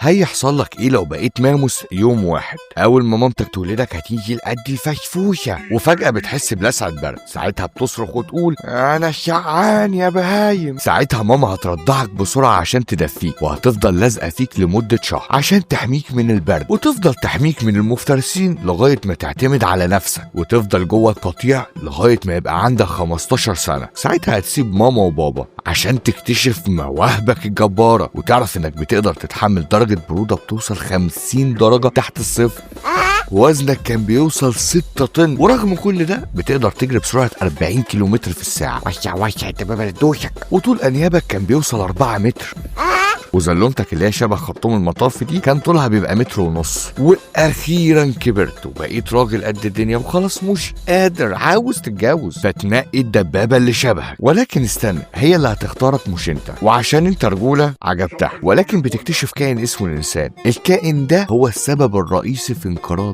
هيحصل لك ايه لو بقيت ماموس يوم واحد؟ اول ما مامتك تولدك هتيجي لقد الفشفوشه وفجاه بتحس بلسعه برد، ساعتها بتصرخ وتقول انا شعان يا بهايم. ساعتها ماما هترضعك بسرعه عشان تدفيك، وهتفضل لازقه فيك لمده شهر عشان تحميك من البرد، وتفضل تحميك من المفترسين لغايه ما تعتمد على نفسك، وتفضل جوه القطيع لغايه ما يبقى عندك 15 سنه. ساعتها هتسيب ماما وبابا عشان تكتشف مواهبك الجباره، وتعرف انك بتقدر تتحمل درجه برودة بتوصل 50 درجة تحت الصفر. وزنك كان بيوصل 6 طن، ورغم كل ده بتقدر تجري بسرعة 40 كيلومتر في الساعة. وشع انت ما بردوشك. وطول انيابك كان بيوصل 4 متر. وزلونتك اللي هي شبه خرطوم المطاف دي كان طولها بيبقى 1.5 متر. واخيرا كبرت وبقيت راجل قد الدنيا، وخلاص مش قادر عاوز تتجوز، فتنقي الدبابه اللي شبهك. ولكن استنى، هي اللي هتختارك مش انت، وعشان انت رجوله عجبتها. ولكن بتكتشف كائن اسمه الانسان. الكائن ده هو السبب الرئيسي في انقراضك.